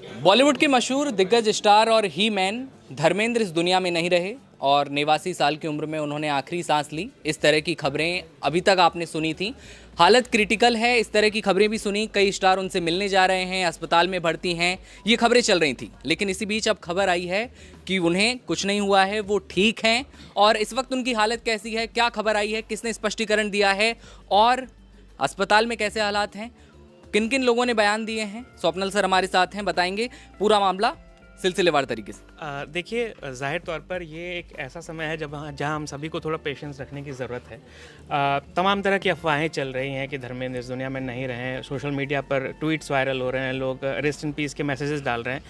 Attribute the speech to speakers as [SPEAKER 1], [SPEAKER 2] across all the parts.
[SPEAKER 1] बॉलीवुड के मशहूर दिग्गज स्टार और ही मैन धर्मेंद्र इस दुनिया में नहीं रहे और 89 साल की उम्र में उन्होंने आखिरी सांस ली। इस तरह की खबरें अभी तक आपने सुनी थी। हालत क्रिटिकल है, इस तरह की खबरें भी सुनी। कई स्टार उनसे मिलने जा रहे हैं, अस्पताल में भर्ती हैं, ये खबरें चल रही थी। लेकिन इसी बीच अब खबर आई है कि उन्हें कुछ नहीं हुआ है, वो ठीक हैं। और इस वक्त उनकी हालत कैसी है, क्या खबर आई है, किसने स्पष्टीकरण दिया है और अस्पताल में कैसे हालात हैं, किन किन लोगों ने बयान दिए हैं, स्वप्नल सर हमारे साथ हैं, बताएंगे पूरा मामला सिलसिलेवार तरीके से।
[SPEAKER 2] देखिए, ज़ाहिर तौर पर ये एक ऐसा समय है जहाँ हम सभी को थोड़ा पेशेंस रखने की ज़रूरत है। तमाम तरह की अफवाहें चल रही हैं कि धर्मेंद्र इस दुनिया में नहीं रहे हैं। सोशल मीडिया पर ट्वीट्स वायरल हो रहे हैं, लोग रेस्ट इन पीस के मैसेजेस डाल रहे हैं।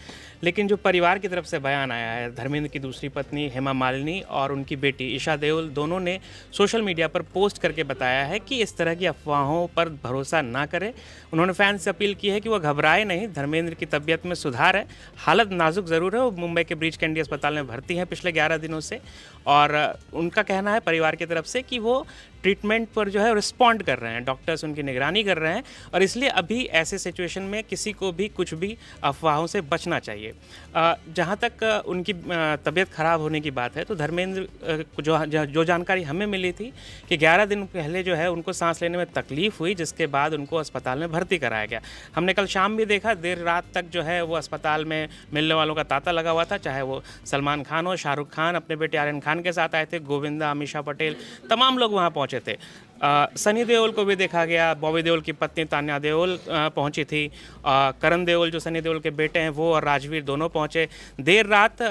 [SPEAKER 2] लेकिन जो परिवार की तरफ से बयान आया है, धर्मेंद्र की दूसरी पत्नी हेमा मालिनी और उनकी बेटी ईशा देओल दोनों ने सोशल मीडिया पर पोस्ट करके बताया है कि इस तरह की अफवाहों पर भरोसा ना करें। उन्होंने फैंस से अपील की है कि वह घबराए नहीं, धर्मेंद्र की तबीयत में सुधार है, हालत नाजुक ज़रूर है। वो मुंबई के ब्रीच कैंडी अस्पताल में भर्ती हैं पिछले 11 दिनों से और उनका कहना है परिवार की तरफ से कि वो ट्रीटमेंट पर जो है रिस्पॉन्ड कर रहे हैं, डॉक्टर्स उनकी निगरानी कर रहे हैं और इसलिए अभी ऐसे सिचुएशन में किसी को भी कुछ भी अफवाहों से बचना चाहिए। जहाँ तक उनकी तबीयत ख़राब होने की बात है तो धर्मेंद्र जो जानकारी हमें मिली थी कि 11 दिन पहले जो है उनको सांस लेने में तकलीफ़ हुई, जिसके बाद उनको अस्पताल में भर्ती कराया गया। हमने कल शाम भी देखा, देर रात तक जो है वो अस्पताल में मिलने वालों का तांता लगा हुआ था, चाहे वो सलमान खान हो, शाहरुख खान अपने बेटे आर्यन खान के साथ आए थे, गोविंदा, अमीषा पटेल, तमाम लोग वहाँ पहुँचे थे। सनी देओल को भी देखा गया, बॉबी देओल की पत्नी तान्या देओल पहुंची थी, करण देओल जो सनी देओल के बेटे हैं वो और राजवीर दोनों पहुंचे। देर रात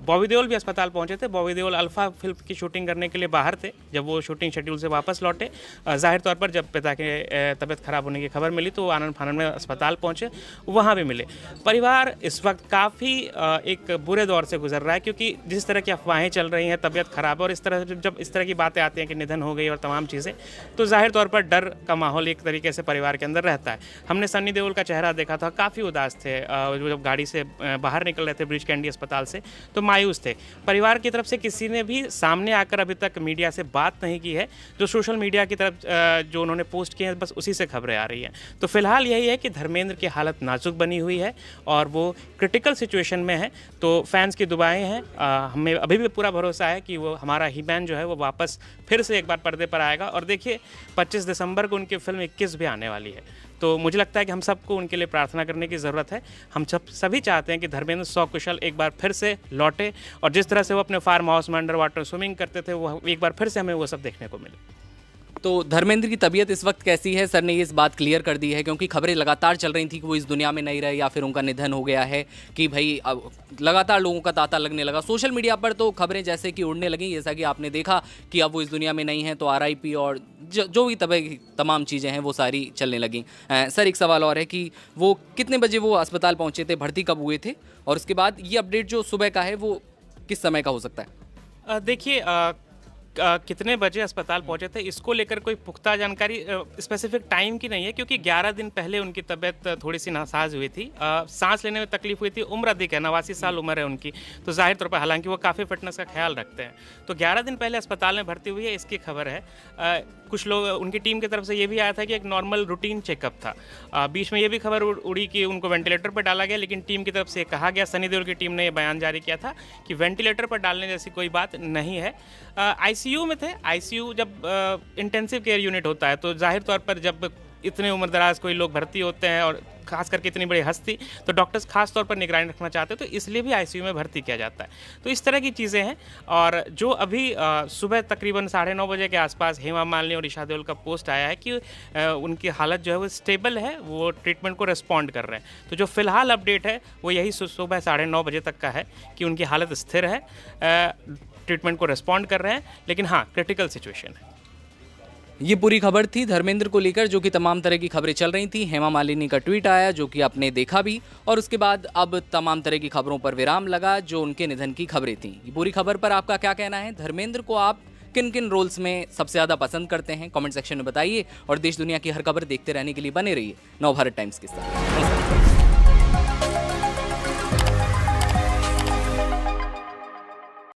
[SPEAKER 2] बॉबी देओल भी अस्पताल पहुंचे थे। बॉबी देओल अल्फा फिल्म की शूटिंग करने के लिए बाहर थे, जब वो शूटिंग शेड्यूल से वापस लौटे जाहिर तौर पर जब पिता के तबीयत खराब होने की खबर मिली तो आनंद फानंद में अस्पताल पहुँचे, वहाँ भी मिले। परिवार इस वक्त काफ़ी एक बुरे दौर से गुजर रहा है क्योंकि जिस तरह की अफवाहें चल रही हैं, तबीयत खराब है और इस तरह जब इस तरह की बातें आती हैं कि निधन हो गई और तमाम चीज़ें, तो जाहिर तौर पर डर का माहौल एक तरीके से परिवार के अंदर रहता है। हमने सनी देओल का चेहरा देखा था, काफ़ी उदास थे। जब गाड़ी से बाहर निकल रहे थे ब्रिज कैंडी अस्पताल से तो मायूस थे। परिवार की तरफ से किसी ने भी सामने आकर अभी तक मीडिया से बात नहीं की है। जो सोशल मीडिया की तरफ जो उन्होंने पोस्ट किए हैं बस उसी से खबरें आ रही हैं। तो फिलहाल यही है कि धर्मेंद्र की हालत नाजुक बनी हुई है और वो क्रिटिकल सिचुएशन में है। तो फैंस की दुआएं हैं, हमें अभी भी पूरा भरोसा है कि वो हमारा ही मैन जो है वो वापस फिर से एक बार पर्दे पर आएगा। और देखिए 25 दिसंबर को उनकी फिल्म 21 भी आने वाली है, तो मुझे लगता है कि हम सबको उनके लिए प्रार्थना करने की ज़रूरत है। हम सभी चाहते हैं कि धर्मेंद्र सकुशल एक बार फिर से लौटे और जिस तरह से वो अपने फार्म हाउस में अंडर वाटर स्विमिंग करते थे वो एक बार फिर से हमें वो सब देखने को मिले।
[SPEAKER 1] तो धर्मेंद्र की तबीयत इस वक्त कैसी है? सर ने ये इस बात क्लियर कर दी है क्योंकि खबरें लगातार चल रही थी कि वो इस दुनिया में नहीं रहे या फिर उनका निधन हो गया है, कि भाई अब लगातार लोगों का तांता लगने लगा। सोशल मीडिया पर तो खबरें जैसे कि उड़ने लगी, जैसा कि आपने देखा कि अब वो इस दुनिया में नहीं है तो RIP और जो भी तमाम चीज़ें हैं वो सारी चलने लगी। सर एक सवाल और है कि वो कितने बजे वो अस्पताल पहुँचे थे, भर्ती कब हुए थे, और उसके बाद ये अपडेट जो सुबह का है वो किस समय का हो सकता है?
[SPEAKER 2] देखिए, कितने बजे अस्पताल पहुंचे थे इसको लेकर कोई पुख्ता जानकारी स्पेसिफिक टाइम की नहीं है क्योंकि 11 दिन पहले उनकी तबीयत थोड़ी सी नासाज हुई थी, सांस लेने में तकलीफ हुई थी। उम्र अधिक है, 89 साल उम्र है उनकी, तो जाहिर तौर पर हालांकि वो काफ़ी फिटनेस का ख्याल रखते हैं। तो 11 दिन पहले अस्पताल में भर्ती हुई है, इसकी खबर है। कुछ लोग उनकी टीम की तरफ से ये भी आया था कि एक नॉर्मल रूटीन चेकअप था। बीच में ये भी खबर उड़ी कि उनको वेंटिलेटर पर डाला गया, लेकिन टीम की तरफ से कहा गया, सनी देओल की टीम ने ये बयान जारी किया था कि वेंटिलेटर पर डालने जैसी कोई बात नहीं है। ICU में थे। ICU जब इंटेंसिव केयर यूनिट होता है तो जाहिर तौर पर जब इतने उम्रदराज कोई लोग भर्ती होते हैं और खास करके इतनी बड़ी हस्ती, तो डॉक्टर्स खास तौर पर निगरानी रखना चाहते हैं, तो इसलिए भी ICU में भर्ती किया जाता है। तो इस तरह की चीज़ें हैं। और जो अभी सुबह तकरीबन 9:30 बजे के आसपास हेमा मालिनी और ईशा देओल का पोस्ट आया है कि उनकी हालत जो है वो स्टेबल है, वो ट्रीटमेंट को रिस्पॉन्ड कर रहे हैं। तो जो फिलहाल अपडेट है वो यही सुबह 9:30 बजे तक का है कि उनकी हालत स्थिर है, ट्रीटमेंट को रिस्पॉन्ड कर रहे हैं, लेकिन हाँ क्रिटिकल सिचुएशन है।
[SPEAKER 1] ये पूरी खबर थी धर्मेंद्र को लेकर, जो कि तमाम तरह की खबरें चल रही थी। हेमा मालिनी का ट्वीट आया जो कि आपने देखा भी, और उसके बाद अब तमाम तरह की खबरों पर विराम लगा जो उनके निधन की खबरें थीं। ये पूरी खबर पर आपका क्या कहना है? धर्मेंद्र को आप किन किन रोल्स में सबसे ज़्यादा पसंद करते हैं? कमेंट सेक्शन में बताइए और देश दुनिया की हर खबर देखते रहने के लिए बने रहिए नवभारत टाइम्स के साथ।